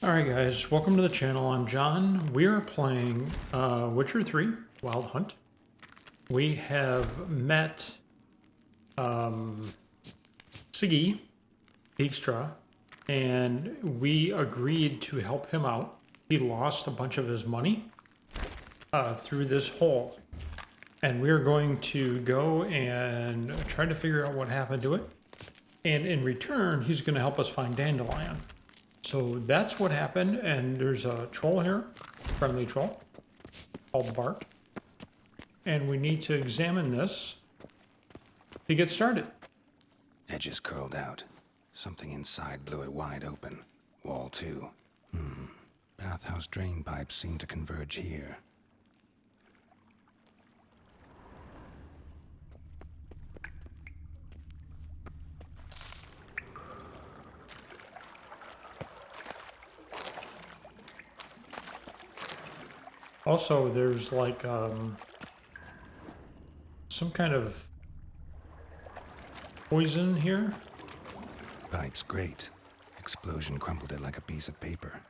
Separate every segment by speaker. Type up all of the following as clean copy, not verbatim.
Speaker 1: Alright guys, welcome to the channel. I'm John. We are playing Witcher 3 Wild Hunt. We have met Siggy Dijkstra, and we agreed to help him out. He lost a bunch of his money through this hole, and we are going to go and try to figure out what happened to it, and in return he's going to help us find Dandelion. So that's what happened, and there's a troll here, friendly troll, called Bart. And we need to examine this to get started.
Speaker 2: Edges curled out. Something inside blew it wide open. Wall too. Bathhouse drain pipes seem to converge here.
Speaker 1: Also, there's like some kind of poison here.
Speaker 2: Pipes grate. Explosion crumpled it like a piece of paper.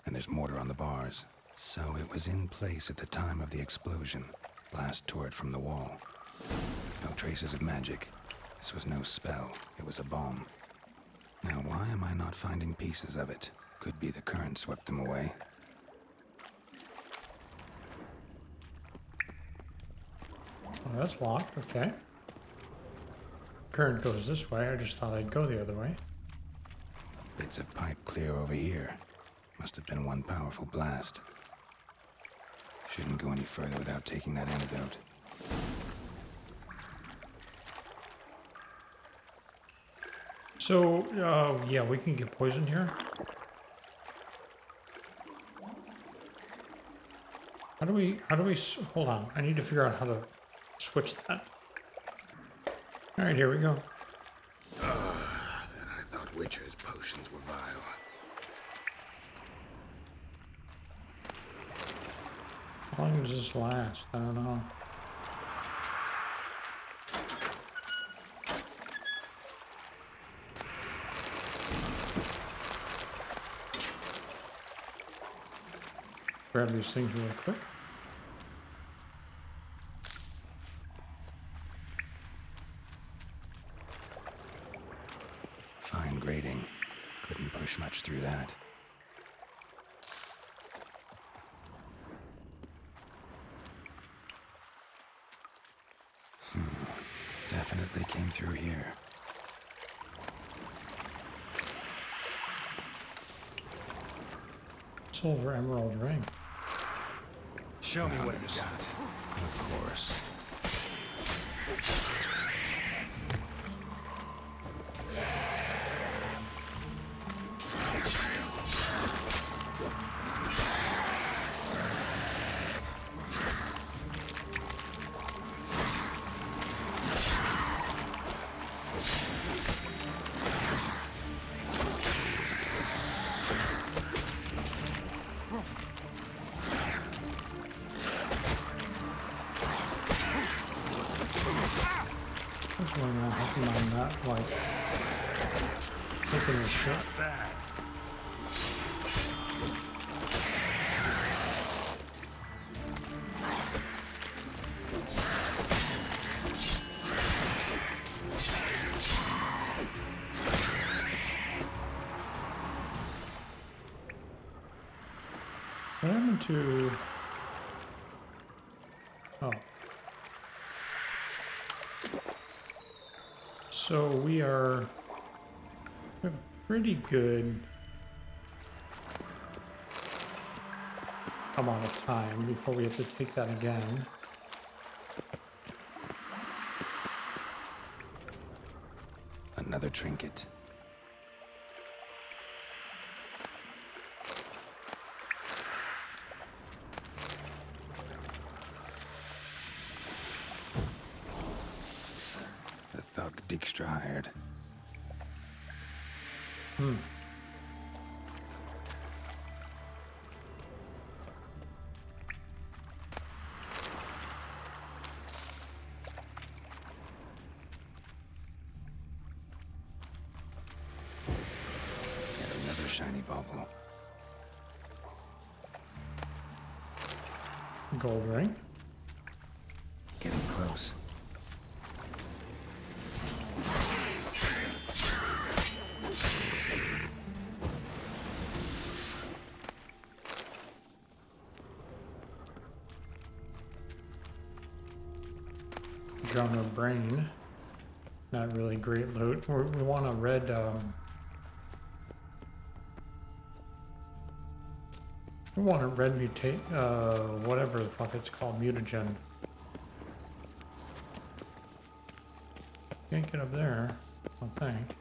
Speaker 2: And there's mortar on the bars. So it was in place at the time of the explosion. Blast tore it from the wall. No traces of magic. This was no spell. It was a bomb. Now why am I not finding pieces of it? Could be the current swept them away.
Speaker 1: Oh, that's locked, okay. Current goes this way, I just thought I'd go the other way.
Speaker 2: Bits of pipe clear over here. Must have been one powerful blast. Shouldn't go any further without taking that antidote.
Speaker 1: So, yeah, we can get poison here. How do we, hold on, I need to figure out how to switch that. All right, here we go.
Speaker 2: And I thought Witcher's potions were vile.
Speaker 1: How long does this last? I don't know. Grab these things real quick.
Speaker 2: Fine grating. Couldn't push much through that. Definitely came through here.
Speaker 1: Silver emerald ring.
Speaker 2: Show me what you got. Of course.
Speaker 1: What's going on? How come I'm not, like, taking a shot? What happened to... Oh. So we have a pretty good amount of time before we have to take that again.
Speaker 2: Another trinket. The thug Dijkstra hired. Yet another shiny bauble.
Speaker 1: Gold ring.
Speaker 2: Getting close.
Speaker 1: Drummer brain. Not really great loot. We want a red, we want a red mutate, whatever the fuck it's called, mutagen. Can't get up there, I don't think.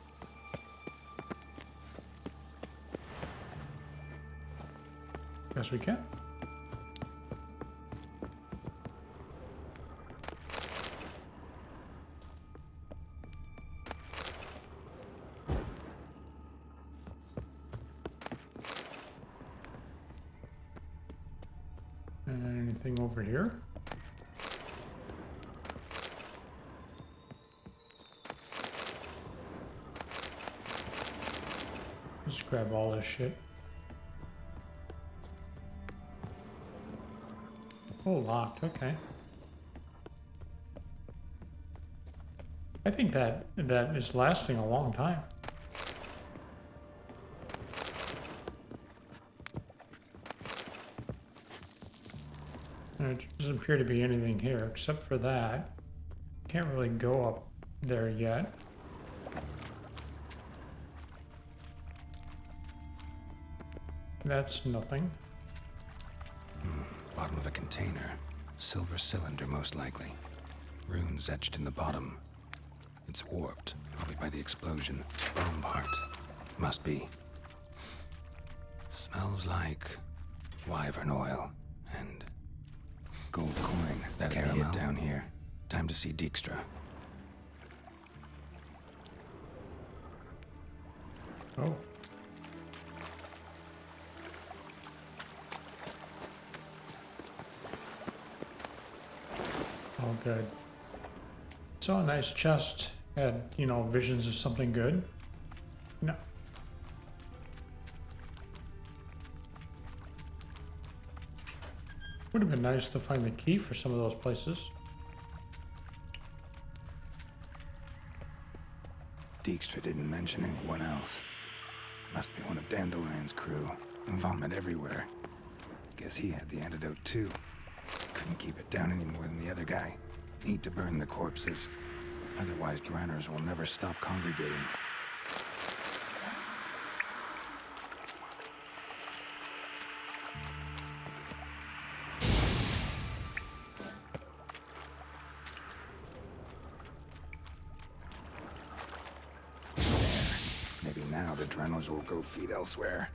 Speaker 1: Guess we can. Anything over here? Just grab all this shit. Oh, locked. Okay. I think that is lasting a long time. There doesn't appear to be anything here except for that. Can't really go up there yet. That's nothing.
Speaker 2: Bottom of a container. Silver cylinder, most likely. Runes etched in the bottom. It's warped, probably by the explosion. Bomb part. Must be. Smells like wyvern oil and gold coin. That'll be it down here. Time to see Dijkstra.
Speaker 1: Oh. Oh, good. Saw a nice chest. Had, you know, visions of something good. No. Would have been nice to find the key for some of those places.
Speaker 2: Dijkstra didn't mention anyone else. Must be one of Dandelion's crew. Vomit everywhere. Guess he had the antidote too. Couldn't keep it down any more than the other guy. Need to burn the corpses. Otherwise, drowners will never stop congregating. Maybe now the drowners will go feed elsewhere.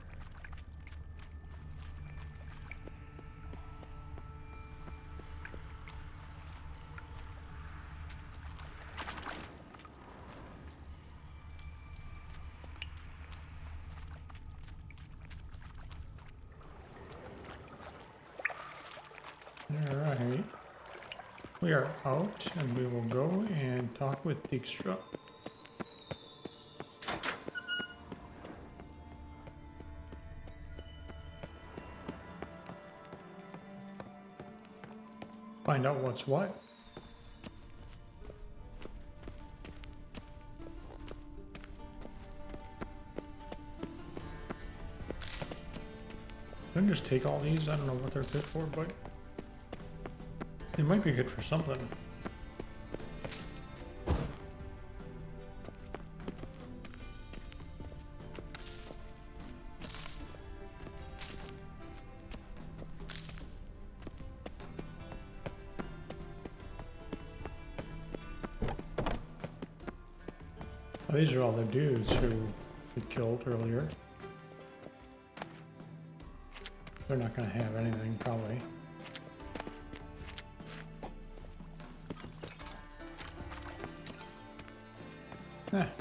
Speaker 1: Alright. We are out, and we will go and talk with Dijkstra. Find out what's what. Can I just take all these? I don't know what they're good for, but they might be good for something. Oh, these are all the dudes who we killed earlier. They're not going to have anything, probably.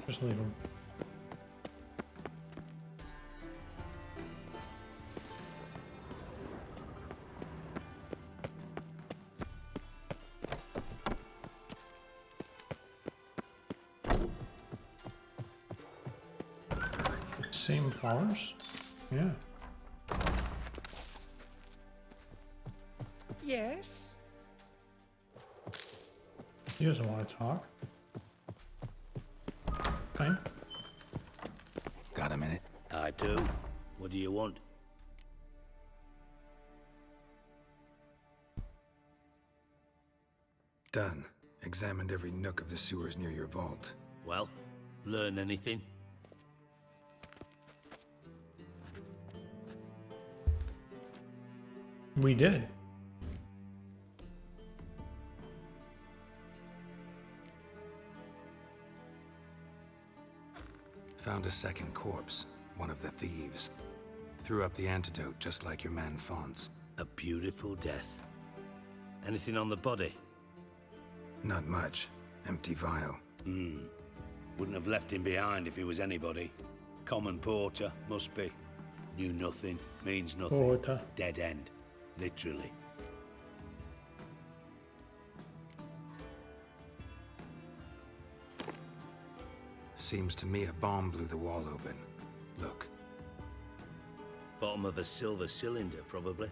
Speaker 1: Just leave them. Same flowers? Yeah.
Speaker 3: Yes?
Speaker 1: He doesn't want to talk. Fine.
Speaker 2: Got a minute?
Speaker 3: I do. What do you want?
Speaker 2: Done. Examined every nook of the sewers near your vault.
Speaker 3: Well, learn anything?
Speaker 1: We did.
Speaker 2: Found a second corpse, one of the thieves. Threw up the antidote just like your man Fonz.
Speaker 3: A beautiful death. Anything on the body?
Speaker 2: Not much. Empty vial.
Speaker 3: Wouldn't have left him behind if he was anybody. Common porter, must be. Knew nothing, means nothing.
Speaker 1: Porter.
Speaker 3: Dead end. Literally.
Speaker 2: Seems to me a bomb blew the wall open. Look.
Speaker 3: Bottom of a silver cylinder, probably.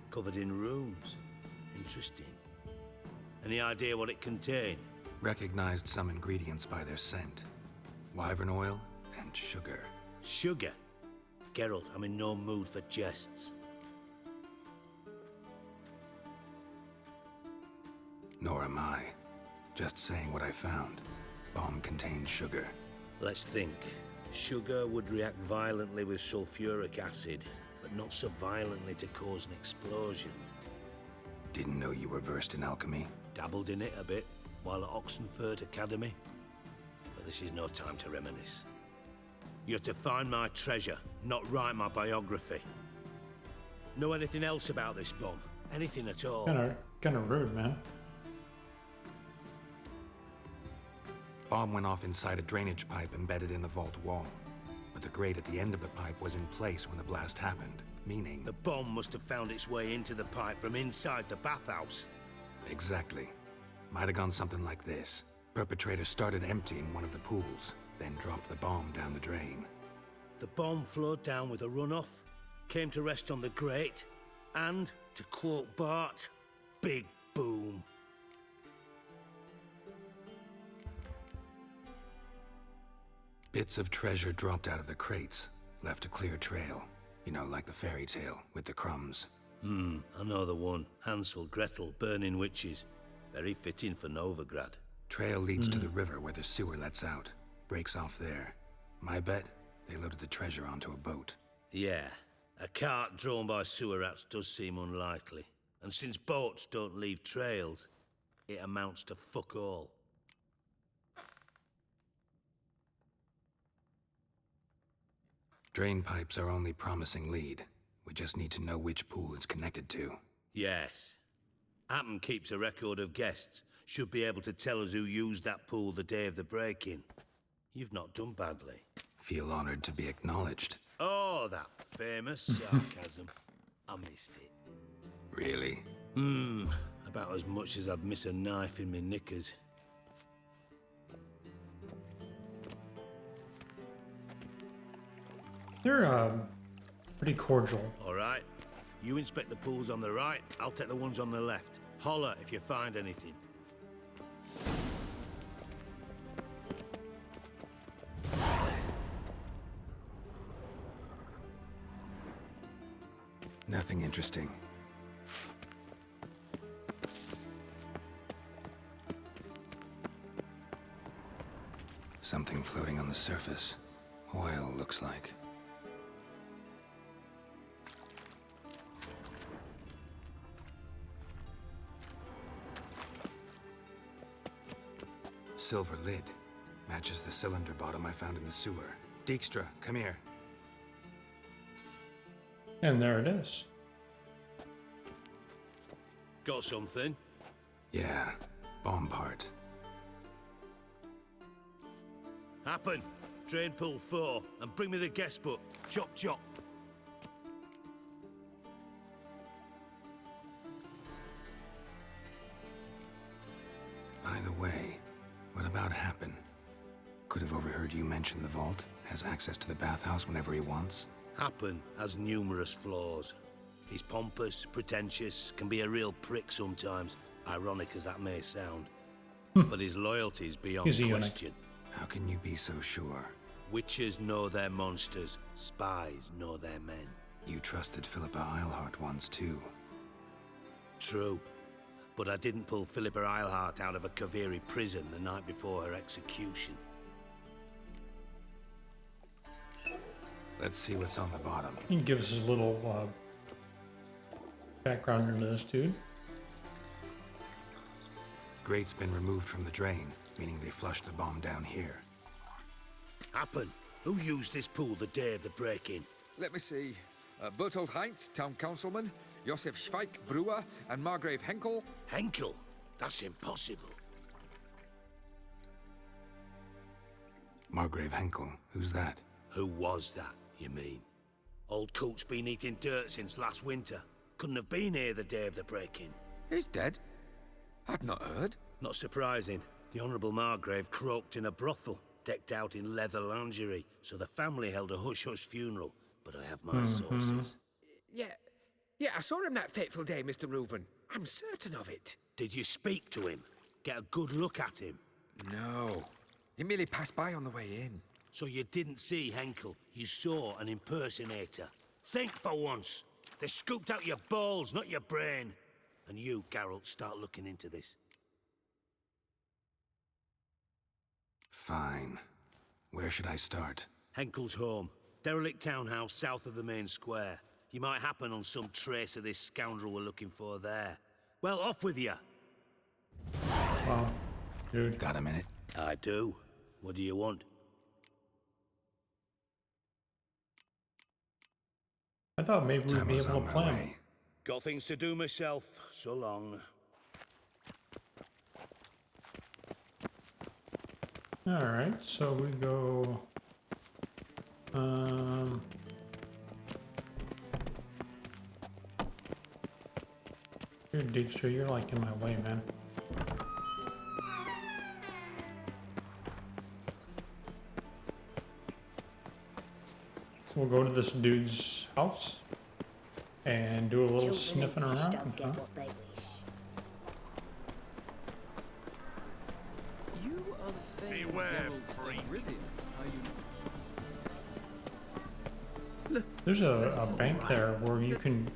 Speaker 3: Covered in runes. Interesting. Any idea what it contained?
Speaker 2: Recognized some ingredients by their scent. Wyvern oil and sugar.
Speaker 3: Sugar? Geralt, I'm in no mood for jests.
Speaker 2: Nor am I. Just saying what I found. Bomb contained sugar.
Speaker 3: Let's think. Sugar would react violently with sulfuric acid, but not so violently to cause an explosion.
Speaker 2: Didn't know you were versed in alchemy.
Speaker 3: Dabbled in it a bit while at Oxenford Academy. But this is no time to reminisce. You're to find my treasure, not write my biography. Know anything else about this bomb? Anything at all?
Speaker 1: Kinda rude, man.
Speaker 2: Bomb went off inside a drainage pipe embedded in the vault wall. But the grate at the end of the pipe was in place when the blast happened, meaning...
Speaker 3: The bomb must have found its way into the pipe from inside the bathhouse.
Speaker 2: Exactly. Might have gone something like this. Perpetrator started emptying one of the pools, then dropped the bomb down the drain.
Speaker 3: The bomb flowed down with a runoff, came to rest on the grate, and, to quote Bart, big boom.
Speaker 2: Bits of treasure dropped out of the crates, left a clear trail. You know, like the fairy tale, with the crumbs.
Speaker 3: I know the one. Hansel, Gretel, burning witches. Very fitting for Novigrad.
Speaker 2: Trail leads to the river where the sewer lets out. Breaks off there. My bet, they loaded the treasure onto a boat.
Speaker 3: Yeah, a cart drawn by sewer rats does seem unlikely. And since boats don't leave trails, it amounts to fuck all.
Speaker 2: Drain pipes are only promising lead. We just need to know which pool it's connected to.
Speaker 3: Yes. Appen keeps a record of guests. Should be able to tell us who used that pool the day of the break-in. You've not done badly.
Speaker 2: Feel honored to be acknowledged.
Speaker 3: Oh, that famous sarcasm. I missed it.
Speaker 2: Really?
Speaker 3: About as much as I'd miss a knife in me knickers.
Speaker 1: They're pretty cordial.
Speaker 3: All right. You inspect the pools on the right, I'll take the ones on the left. Holler if you find anything.
Speaker 2: Nothing interesting. Something floating on the surface. Oil, looks like. Silver lid. Matches the cylinder bottom I found in the sewer. Dijkstra, come here.
Speaker 1: And there it is.
Speaker 3: Got something?
Speaker 2: Yeah, bomb part.
Speaker 3: Happen. Drain pool 4, and bring me the guest book. Chop chop.
Speaker 2: By the way, what about Happen? Could have overheard you mention the vault. Has access to the bathhouse whenever he wants.
Speaker 3: Happen has numerous flaws. He's pompous, pretentious, can be a real prick sometimes, ironic as that may sound. But his loyalty is beyond
Speaker 1: He's a eunuch.
Speaker 3: question.
Speaker 2: How can you be so sure?
Speaker 3: Witches know their monsters, spies know their men.
Speaker 2: You trusted Philippa Eilhart once too.
Speaker 3: True. But I didn't pull Philippa Eilhart out of a Kaviri prison the night before her execution.
Speaker 2: Let's see what's on the bottom.
Speaker 1: He gives us a little background into this dude.
Speaker 2: Grate's been removed from the drain, meaning they flushed the bomb down here.
Speaker 3: Happen. Who used this pool the day of the break-in?
Speaker 4: Let me see. Bertold Heinz, town councilman, Josef Schweik, brewer, and Margrave Henkel.
Speaker 3: Henkel? That's impossible.
Speaker 2: Margrave Henkel, who's that?
Speaker 3: Who was that, you mean? Old Coot's been eating dirt since last winter. Couldn't have been here the day of the break-in.
Speaker 4: He's dead? I'd not heard.
Speaker 3: Not surprising. The Honourable Margrave croaked in a brothel, decked out in leather lingerie, so the family held a hush-hush funeral. But I have my sources.
Speaker 4: Yeah, I saw him that fateful day, Mr. Reuven. I'm certain of it.
Speaker 3: Did you speak to him? Get a good look at him?
Speaker 4: No. He merely passed by on the way in.
Speaker 3: So you didn't see Henkel, you saw an impersonator. Think for once. They scooped out your balls, not your brain. And you, Geralt, start looking into this.
Speaker 2: Fine. Where should I start?
Speaker 3: Henkel's home. Derelict townhouse south of the main square. You might happen on some trace of this scoundrel we're looking for there. Well, off with you.
Speaker 1: Wow, dude.
Speaker 2: Got a minute?
Speaker 3: I do. What do you want?
Speaker 1: I thought maybe we'd be
Speaker 2: Tamo's
Speaker 1: able
Speaker 2: on
Speaker 1: to
Speaker 2: my
Speaker 1: plan.
Speaker 2: way.
Speaker 3: Got things to do myself. So long.
Speaker 1: Alright, so we go... Dude, Dijkstra, you're like in my way, man. We'll go to this dude's house and do a little
Speaker 5: Children
Speaker 1: sniffing
Speaker 5: of fish
Speaker 1: around.
Speaker 5: don't get
Speaker 1: huh?
Speaker 5: what they wish.
Speaker 6: You are the famed
Speaker 3: Beware,
Speaker 6: Geralt
Speaker 3: freak.
Speaker 6: of Reuven, are you?
Speaker 1: There's a bank there where you can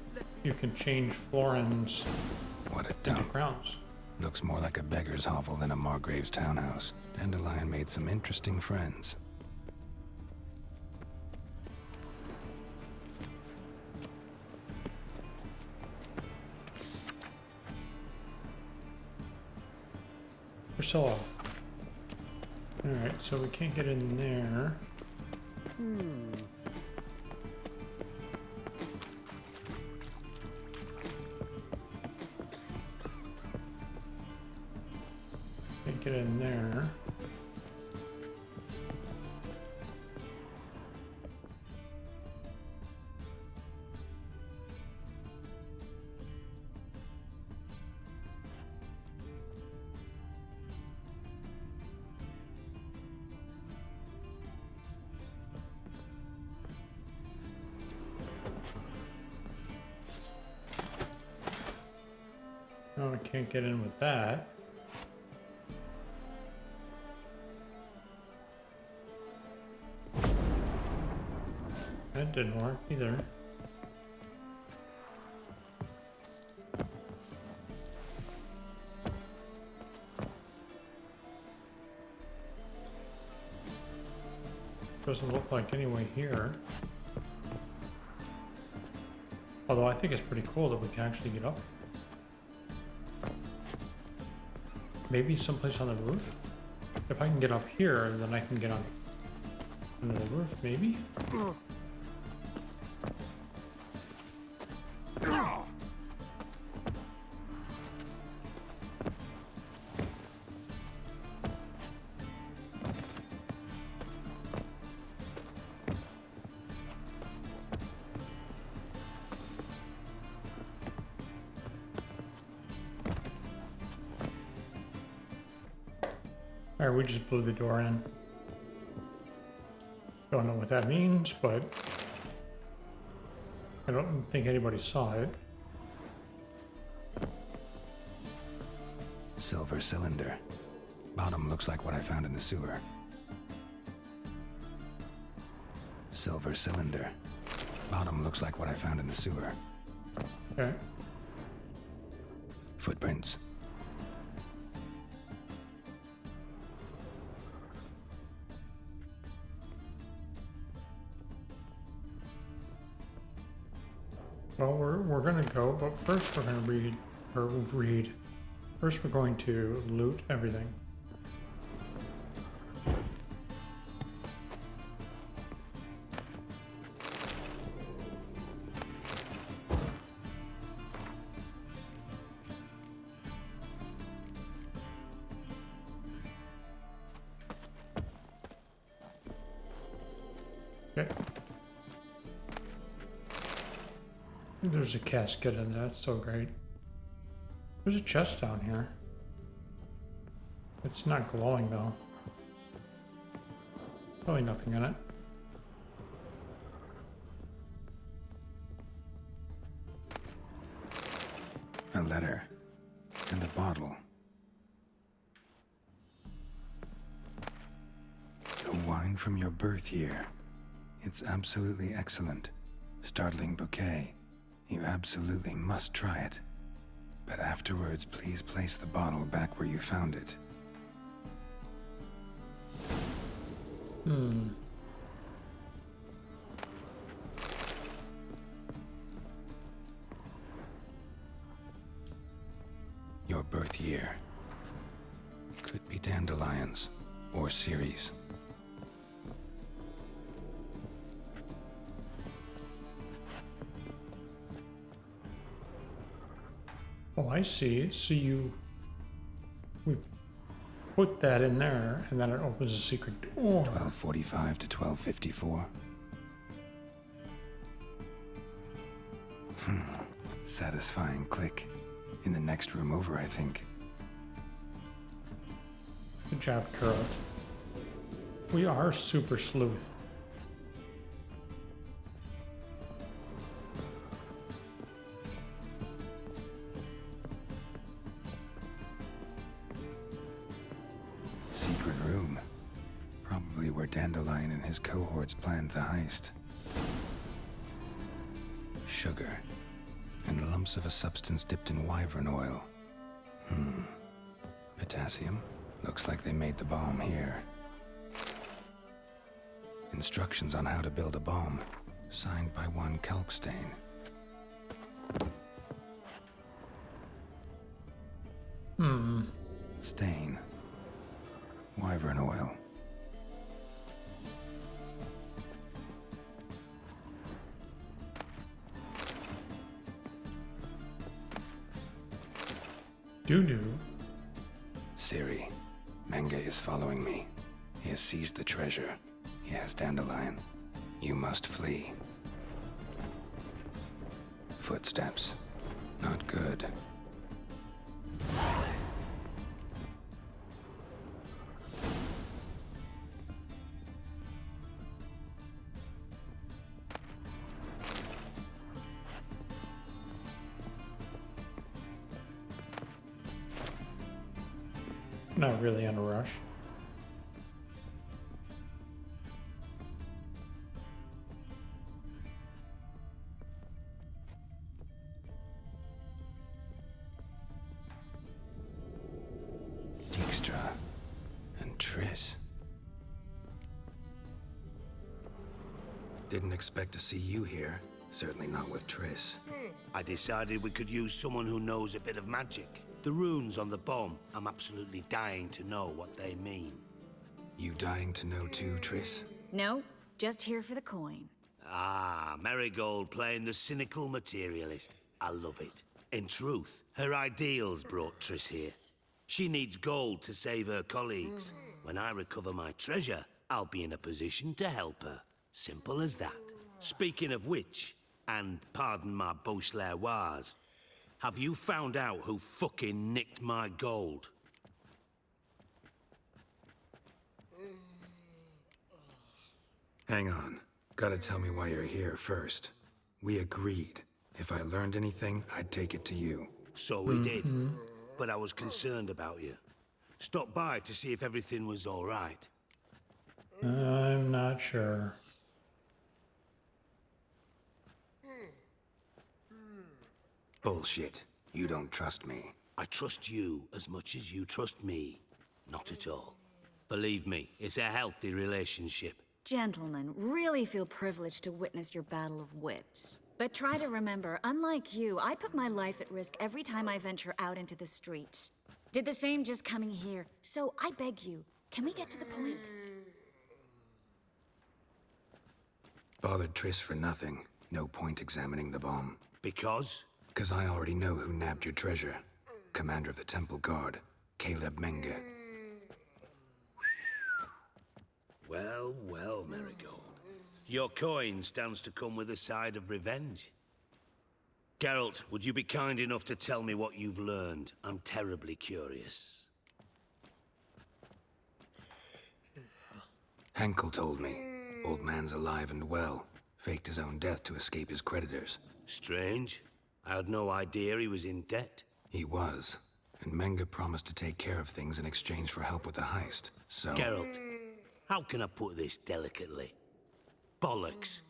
Speaker 1: change florins
Speaker 2: What a
Speaker 1: into
Speaker 2: dump.
Speaker 1: crowns.
Speaker 2: Looks more like a beggar's hovel than a Margrave's townhouse. Dandelion made some interesting friends.
Speaker 1: Priscilla. Alright, so we can't get in there. Can't get in there. No, I can't get in with that. That didn't work either. Doesn't look like any way here. Although I think it's pretty cool that we can actually get up. Maybe someplace on the roof? If I can get up here, then I can get on under the roof, maybe? Alright, we just blew the door in. Don't know what that means, but I don't think anybody saw it.
Speaker 2: Silver cylinder. Bottom looks like what I found in the sewer. Silver cylinder. Bottom looks like what I found in the sewer.
Speaker 1: Okay.
Speaker 2: Footprints.
Speaker 1: Well, we're gonna go, but first we're gonna read. First we're going to loot everything. Okay. There's a casket in there, that's so great. There's a chest down here. It's not glowing though. Probably nothing in it.
Speaker 2: A letter. And a bottle. The wine from your birth year. It's absolutely excellent. Startling bouquet. You absolutely must try it. But afterwards, please place the bottle back where you found it. Your birth year. Could be dandelions or Ciri's.
Speaker 1: Oh, I see. So we put that in there, and then it opens a secret door.
Speaker 2: 1245 to 1254. Satisfying click. In the next room over, I think.
Speaker 1: Good job, Carrot. We are super sleuth.
Speaker 2: Secret room. Probably where Dandelion and his cohorts planned the heist. Sugar. And lumps of a substance dipped in wyvern oil. Potassium. Looks like they made the bomb here. Instructions on how to build a bomb. Signed by one Kalkstain. Stain. Wyvern oil.
Speaker 1: Doo-doo.
Speaker 2: Ciri. Menge is following me. He has seized the treasure. He has Dandelion. You must flee. Footsteps. Not good.
Speaker 1: Not really in a rush.
Speaker 2: Dijkstra and Triss. Didn't expect to see you here. Certainly not with Triss.
Speaker 3: I decided we could use someone who knows a bit of magic. The runes on the bomb, I'm absolutely dying to know what they mean.
Speaker 2: You dying to know too, Triss?
Speaker 5: No, just here for the coin.
Speaker 3: Ah, Marigold playing the cynical materialist. I love it. In truth, her ideals brought Triss here. She needs gold to save her colleagues. When I recover my treasure, I'll be in a position to help her. Simple as that. Speaking of which, and pardon my Beauclervoise, have you found out who fucking nicked my gold?
Speaker 2: Hang on. Gotta tell me why you're here first. We agreed. If I learned anything, I'd take it to you.
Speaker 3: So we did. But I was concerned about you. Stopped by to see if everything was all right.
Speaker 1: I'm not sure.
Speaker 2: Bullshit. You don't trust me.
Speaker 3: I trust you as much as you trust me. Not at all. Believe me, it's a healthy relationship.
Speaker 5: Gentlemen, really feel privileged to witness your battle of wits. But try to remember, unlike you, I put my life at risk every time I venture out into the streets. Did the same just coming here. So I beg you, can we get to the point?
Speaker 2: Bothered Triss for nothing. No point examining the bomb.
Speaker 3: Because?
Speaker 2: 'Cause I already know who nabbed your treasure. Commander of the Temple Guard, Caleb Menge.
Speaker 3: Well, well, Marigold. Your coin stands to come with a side of revenge. Geralt, would you be kind enough to tell me what you've learned? I'm terribly curious.
Speaker 2: Henkel told me. Old man's alive and well. Faked his own death to escape his creditors.
Speaker 3: Strange. I had no idea he was in debt.
Speaker 2: He was. And Menge promised to take care of things in exchange for help with the heist. So...
Speaker 3: Geralt, how can I put this delicately? Bollocks.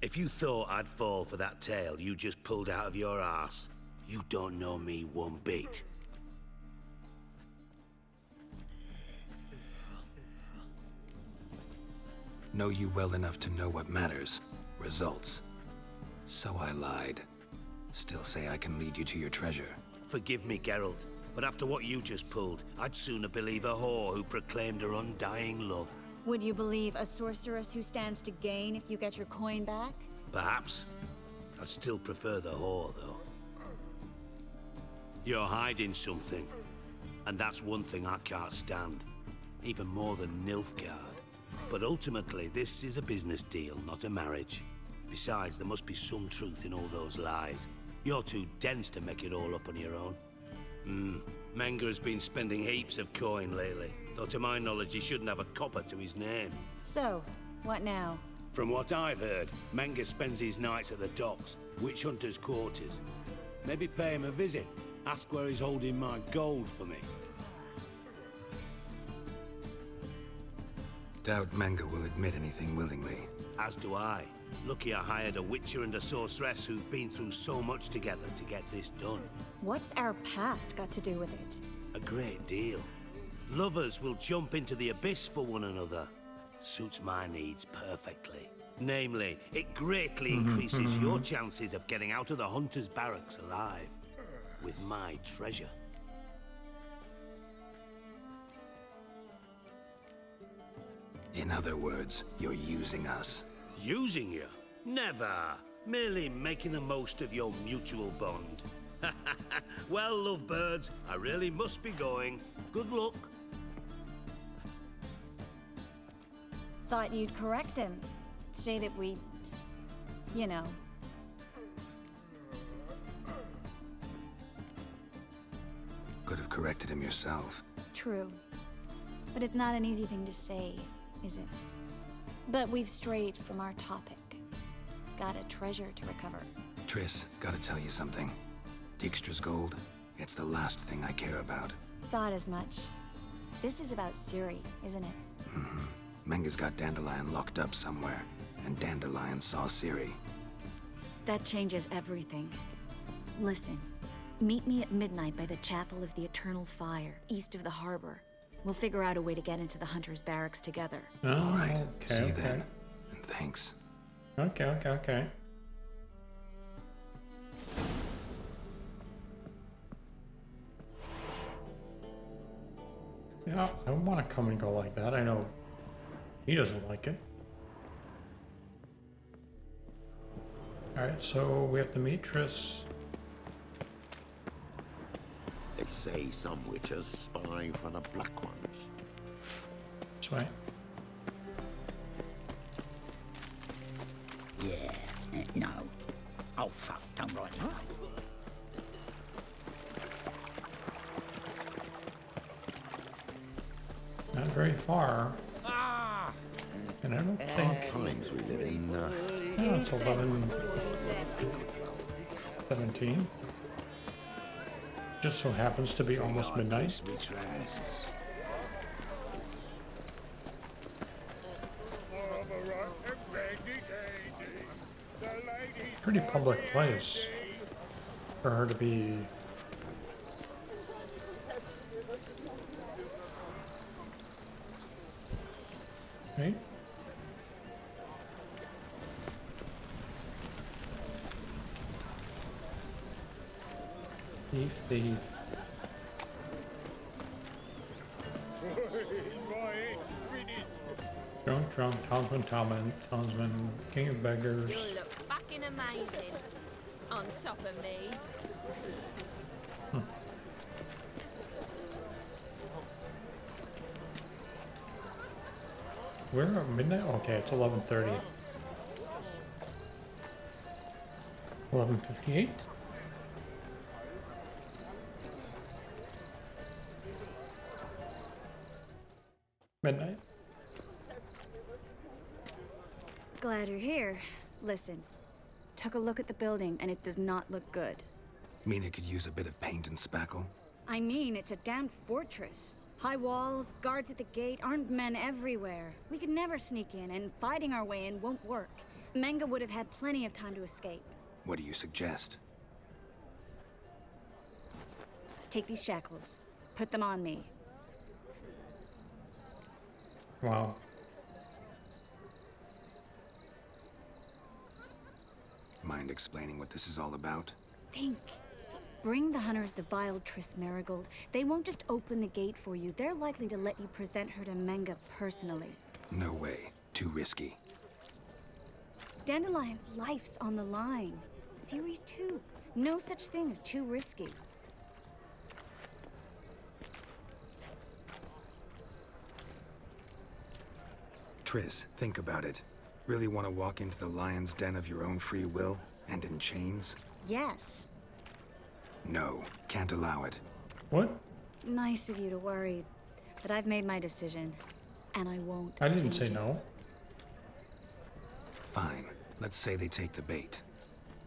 Speaker 3: If you thought I'd fall for that tale you just pulled out of your arse, you don't know me one bit.
Speaker 2: Know you well enough to know what matters. Results. So I lied. Still say I can lead you to your treasure.
Speaker 3: Forgive me, Geralt, but after what you just pulled, I'd sooner believe a whore who proclaimed her undying love.
Speaker 5: Would you believe a sorceress who stands to gain if you get your coin back?
Speaker 3: Perhaps. I'd still prefer the whore, though. You're hiding something, and that's one thing I can't stand. Even more than Nilfgaard. But ultimately, this is a business deal, not a marriage. Besides, there must be some truth in all those lies. You're too dense to make it all up on your own. Menge has been spending heaps of coin lately, though to my knowledge he shouldn't have a copper to his name.
Speaker 5: So, what now?
Speaker 3: From what I've heard, Menge spends his nights at the docks, witch hunters' quarters. Maybe pay him a visit, ask where he's holding my gold for me.
Speaker 2: Doubt Menge will admit anything willingly.
Speaker 3: As do I. Lucky I hired a witcher and a sorceress who've been through so much together to get this done.
Speaker 5: What's our past got to do with it?
Speaker 3: A great deal. Lovers will jump into the abyss for one another. Suits my needs perfectly. Namely, it greatly increases your chances of getting out of the hunter's barracks alive. With my treasure.
Speaker 2: In other words, you're using us.
Speaker 3: Using you? Never. Merely making the most of your mutual bond. Well, lovebirds, I really must be going. Good luck.
Speaker 5: Thought you'd correct him. Say that we... you know.
Speaker 2: Could have corrected him yourself.
Speaker 5: True. But it's not an easy thing to say, is it? But we've strayed from our topic. Got a treasure to recover.
Speaker 2: Triss, gotta tell you something. Dijkstra's gold, it's the last thing I care about.
Speaker 5: Thought as much. This is about Ciri, isn't it?
Speaker 2: Menge's got Dandelion locked up somewhere, and Dandelion saw Ciri.
Speaker 5: That changes everything. Listen, meet me at midnight by the Chapel of the Eternal Fire, east of the harbor. We'll figure out a way to get into the Hunter's barracks together.
Speaker 1: Oh,
Speaker 2: All right,
Speaker 1: okay,
Speaker 2: see you
Speaker 1: okay.
Speaker 2: then. And thanks.
Speaker 1: Okay. Yeah, I don't want to come and go like that. I know he doesn't like it. Alright, so we have to meet Triss.
Speaker 7: They say some witches spy for the black ones.
Speaker 1: That's right.
Speaker 6: Yeah, no. Oh, fuck, don't write it.
Speaker 1: Not very far. And I don't think...
Speaker 7: Times we live in,
Speaker 1: Oh, it's 11:17. Just so happens to be almost midnight. Pretty public place for her to be. Right? Thief. Drunk, townsman, king of beggars.
Speaker 8: You'll look fucking amazing on top of me.
Speaker 1: We're at midnight? Okay, it's 11:30. 11:58. Midnight.
Speaker 5: Glad you're here. Listen, took a look at the building and it does not look good.
Speaker 2: Mean it could use a bit of paint and spackle?
Speaker 5: I mean, it's a damn fortress. High walls, guards at the gate, armed men everywhere. We could never sneak in, and fighting our way in won't work. Menga would have had plenty of time to escape.
Speaker 2: What do you suggest?
Speaker 5: Take these shackles. Put them on me.
Speaker 1: Wow.
Speaker 2: Mind explaining what this is all about?
Speaker 5: Think. Bring the hunters the vile Triss Marigold. They won't just open the gate for you. They're likely to let you present her to Menga personally.
Speaker 2: No way. Too risky.
Speaker 5: Dandelion's life's on the line. Ciri's too. No such thing as too risky.
Speaker 2: Triss, think about it. Really want to walk into the lion's den of your own free will and in chains?
Speaker 5: Yes.
Speaker 2: No, can't allow it.
Speaker 1: What?
Speaker 5: Nice of you to worry, but I've made my decision, and I won't.
Speaker 1: I didn't
Speaker 5: change
Speaker 1: say
Speaker 5: it.
Speaker 1: no.
Speaker 2: Fine. Let's say they take the bait.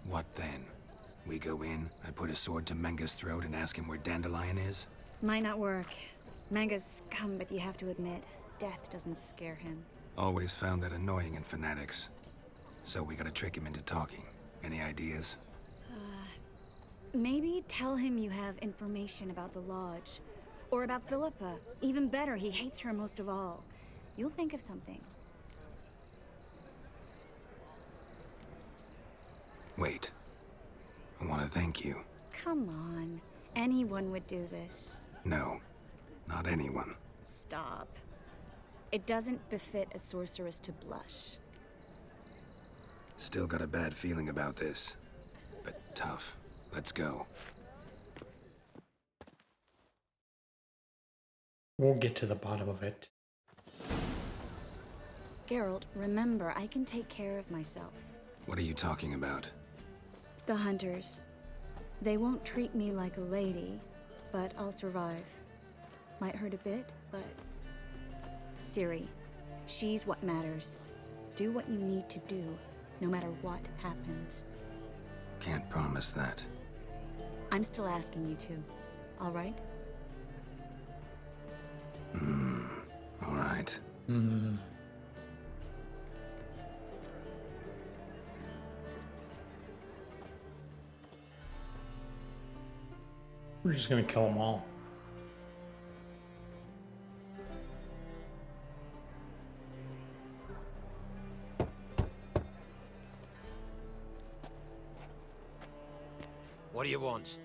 Speaker 2: What then? We go in, I put a sword to Menga's throat and ask him where Dandelion is?
Speaker 5: Might not work. Menga's scum, but you have to admit, death doesn't scare him.
Speaker 2: Always found that annoying in fanatics. So we gotta trick him into talking. Any ideas?
Speaker 5: Maybe tell him you have information about the lodge. Or about Philippa. Even better, he hates her most of all. You'll think of something.
Speaker 2: Wait. I want to thank you.
Speaker 5: Come on. Anyone would do this.
Speaker 2: No, not anyone.
Speaker 5: Stop. It doesn't befit a sorceress to blush.
Speaker 2: Still got a bad feeling about this. But tough. Let's go.
Speaker 1: We'll get to the bottom of it.
Speaker 5: Geralt, remember, I can take care of myself.
Speaker 2: What are you talking about?
Speaker 5: The hunters. They won't treat me like a lady, but I'll survive. Might hurt a bit, but... Ciri, she's what matters. Do what you need to do, no matter what happens.
Speaker 2: Can't promise that.
Speaker 5: I'm still asking you to, all right?
Speaker 2: All right.
Speaker 1: We're just gonna kill them all.
Speaker 9: What do you want?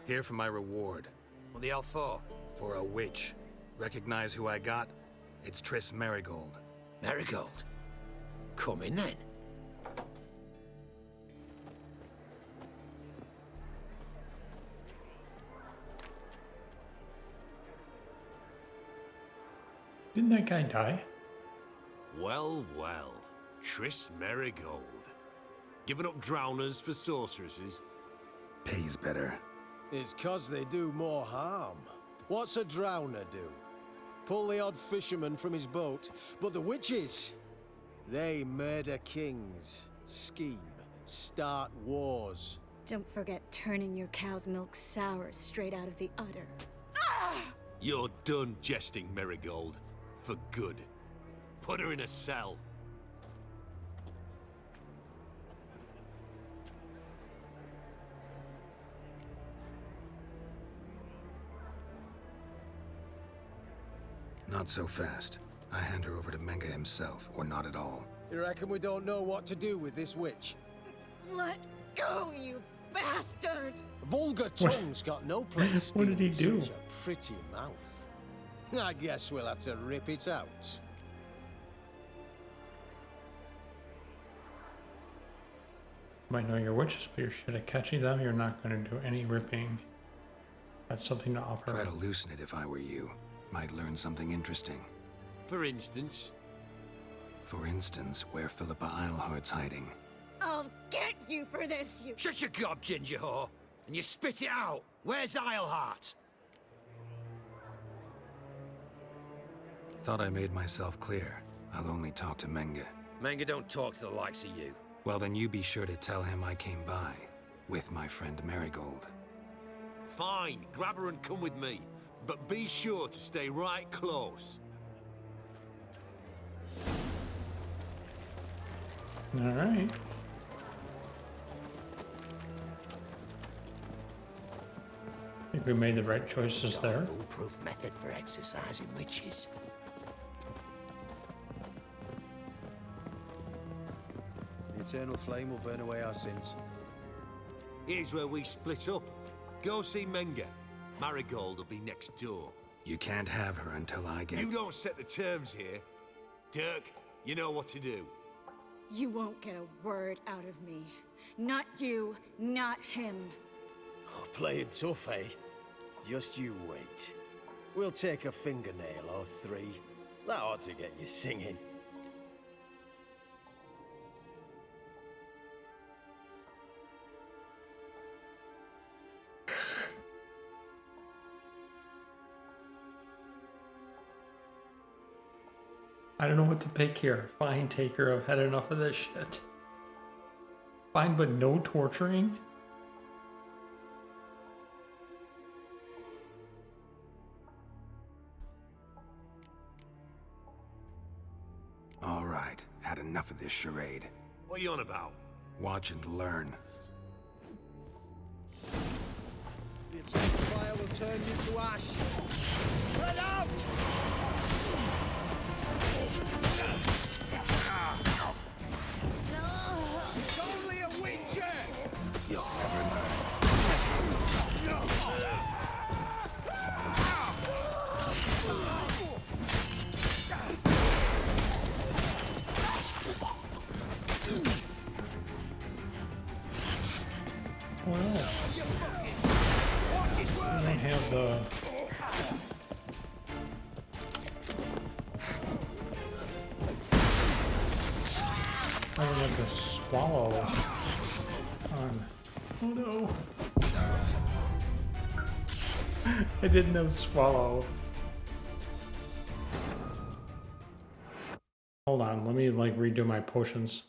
Speaker 2: Here for my reward.
Speaker 9: What the hell for?
Speaker 2: For a witch. Recognize who I got? It's Triss Marigold.
Speaker 9: Marigold? Come in then.
Speaker 1: Didn't that guy die?
Speaker 3: Well, well. Triss Marigold. Giving up drowners for sorceresses?
Speaker 2: Pays better.
Speaker 10: It's 'cause they do more harm. What's a drowner do? Pull the odd fisherman from his boat, but the witches, they murder kings. Scheme. Start wars.
Speaker 5: Don't forget turning your cow's milk sour straight out of the udder.
Speaker 3: You're done jesting, Marigold. For good. Put her in a cell.
Speaker 2: Not so fast. I hand her over to Menga himself, or not at all.
Speaker 10: You reckon we don't know what to do with this witch?
Speaker 5: Let go, you bastard!
Speaker 10: Vulgar tongue's got no place.
Speaker 1: What did he
Speaker 10: being
Speaker 1: do?
Speaker 10: Such a pretty mouth. I guess we'll have to rip it out.
Speaker 1: Might know your witches, but you're shit at catching them. You're not going to do any ripping. That's something to offer.
Speaker 2: Try to loosen it if I were you. Might learn something interesting.
Speaker 3: For instance?
Speaker 2: For instance, where Philippa Eilhart's hiding.
Speaker 5: I'll get you for this, you...
Speaker 9: Shut your gob, ginger whore, and you spit it out. Where's Eilhart?
Speaker 2: Thought I made myself clear. I'll only talk to Menga.
Speaker 9: Manga don't talk to the likes of you.
Speaker 2: Well, then you be sure to tell him I came by. With my friend Marigold.
Speaker 3: Fine, grab her and come with me. But be sure to stay right close.
Speaker 1: All right. I think we made the right choices there.
Speaker 9: Foolproof method for exercising witches.
Speaker 10: The eternal flame will burn away our sins.
Speaker 3: Here's where we split up. Go see Menga. Marigold will be next door.
Speaker 2: You can't have her until I get...
Speaker 3: You don't set the terms here. Dirk, you know what to do.
Speaker 5: You won't get a word out of me. Not you, not him.
Speaker 10: Oh, playing tough, eh? Just you wait. We'll take a fingernail or three. That ought to get you singing.
Speaker 1: I don't know what to pick here. Fine, taker. I've had enough of this shit. Fine, but no torturing?
Speaker 2: All right, had enough of this charade.
Speaker 3: What are you on about?
Speaker 2: Watch and learn.
Speaker 10: The eternal fire will turn you to ash. Spread out! It's only a witcher!
Speaker 2: You'll never learn.
Speaker 1: Well, I don't have the... I don't have the swallow on. Oh no. I didn't have swallow. Hold on, let me like redo my potions.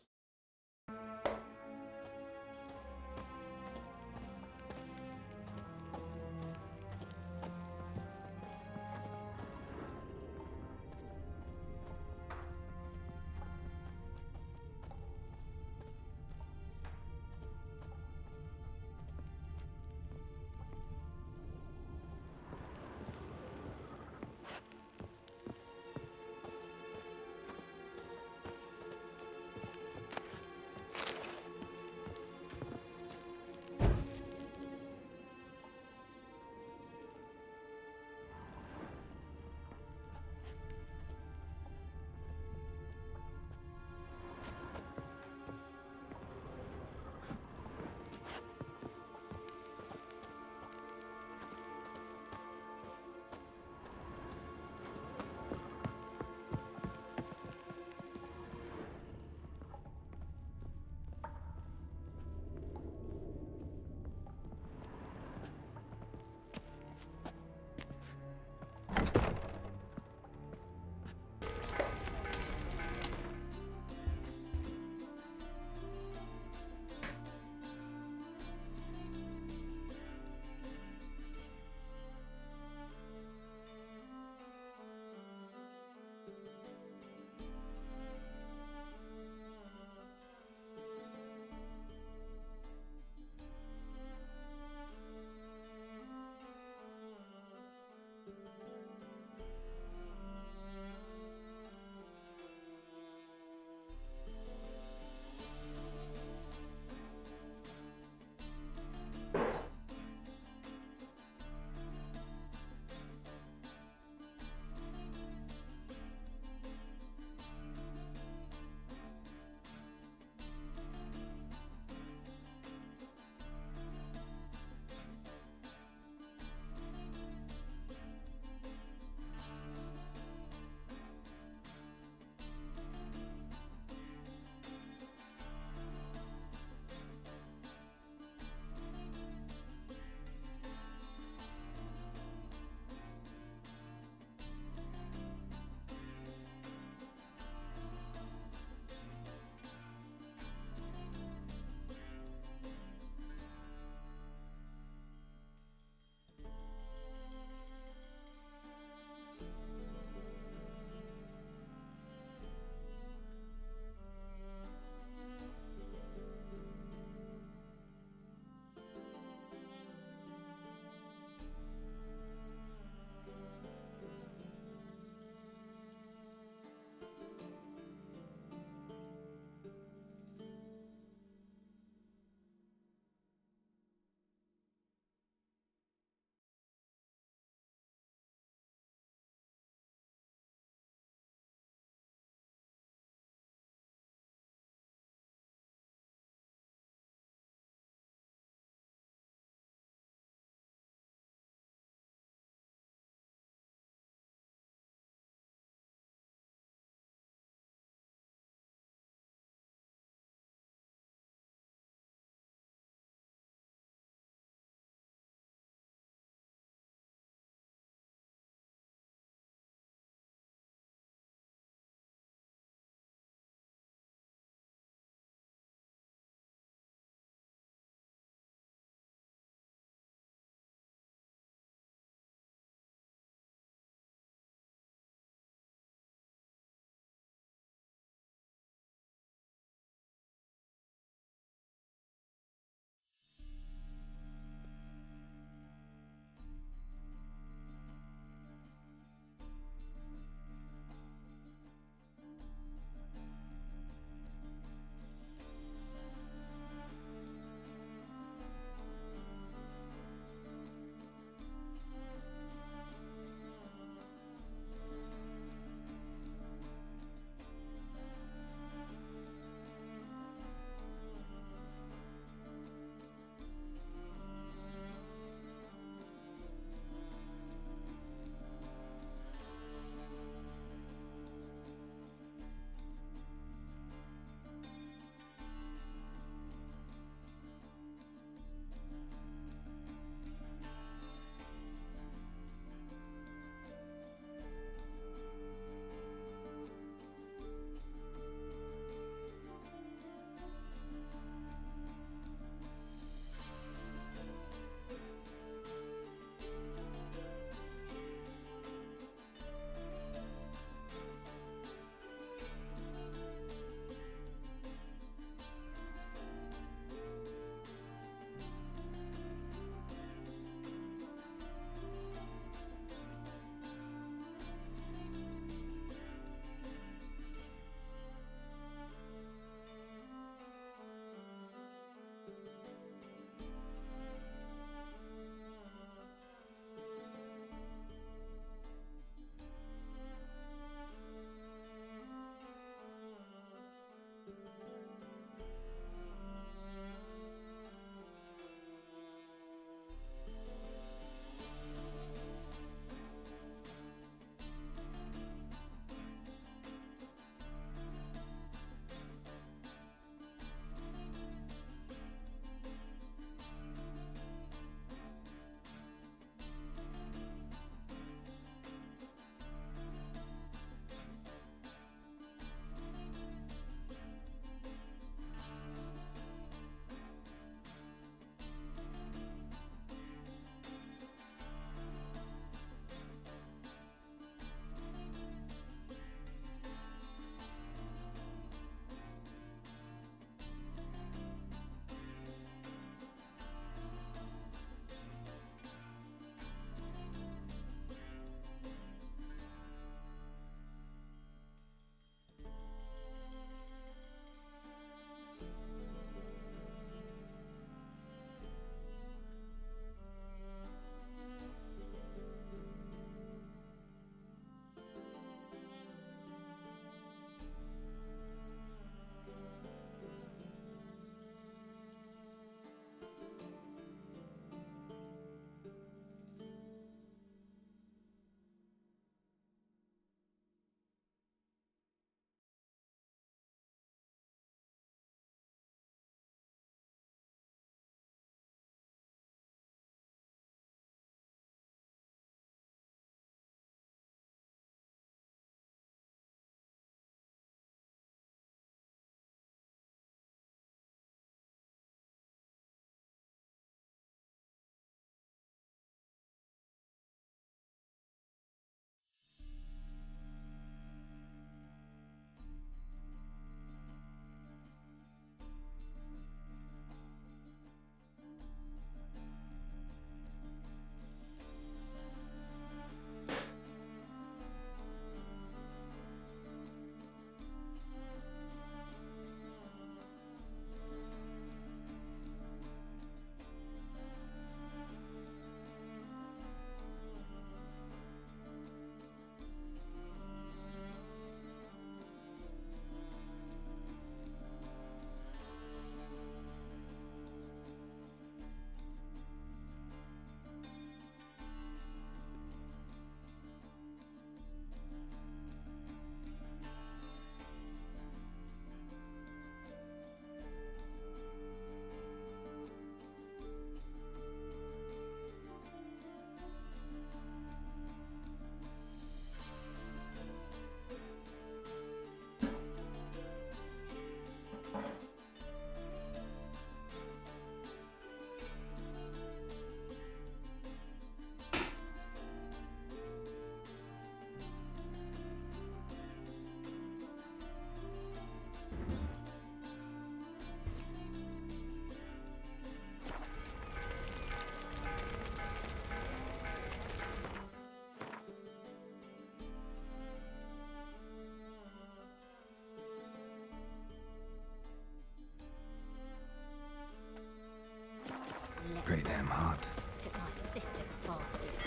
Speaker 2: Pretty damn hot.
Speaker 5: Took my sister, the bastards.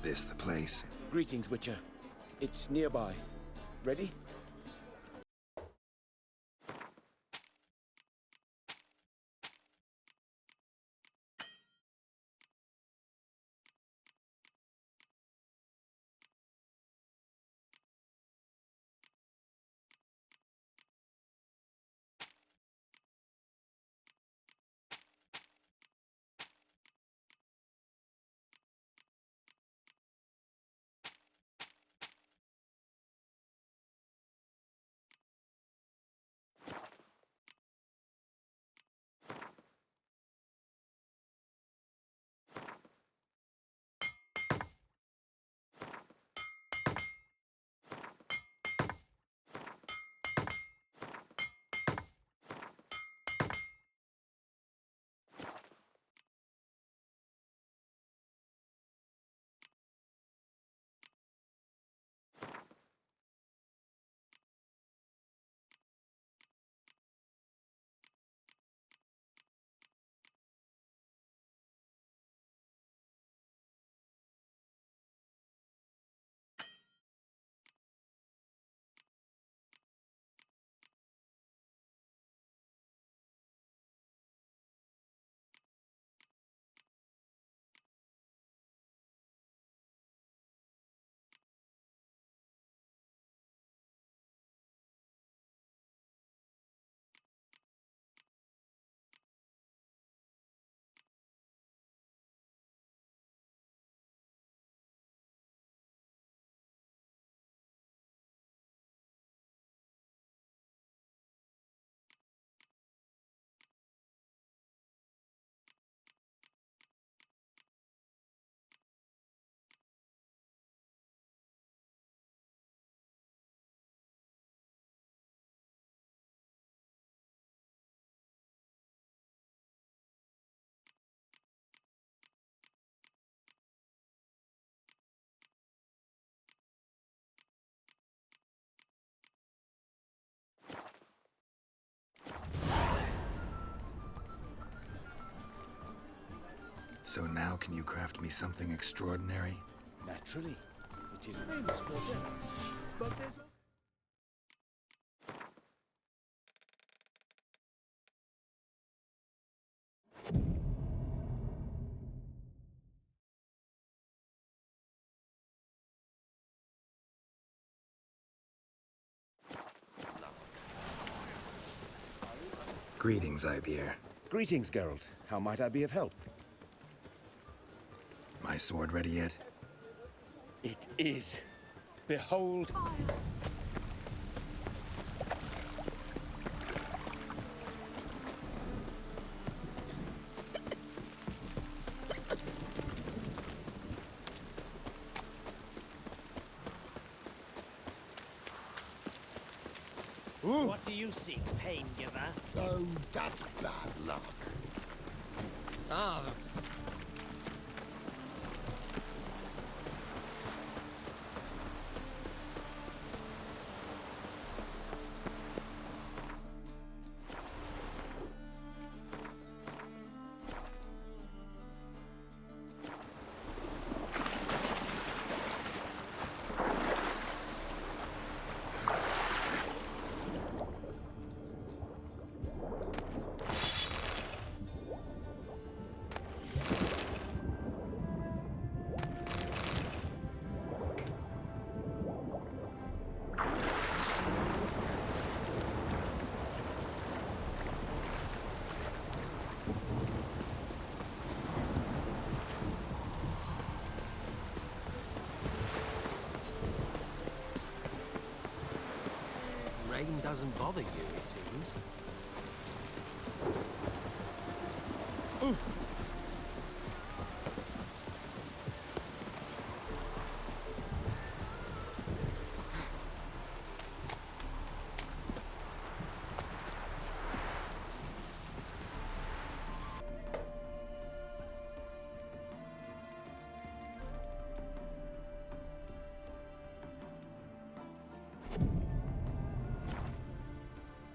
Speaker 2: This the place?
Speaker 11: Greetings, Witcher. It's nearby. Ready?
Speaker 2: So now can you craft me something extraordinary?
Speaker 11: Naturally. It is famous for them. But there's...
Speaker 2: Greetings, Ivier.
Speaker 11: Greetings, Geralt. How might I be of help?
Speaker 2: My sword ready yet?
Speaker 11: It is. Behold.
Speaker 10: What do you seek, pain giver?
Speaker 7: Oh, that's bad luck.
Speaker 10: Ah. Rain doesn't bother you, it seems.
Speaker 11: Ooh.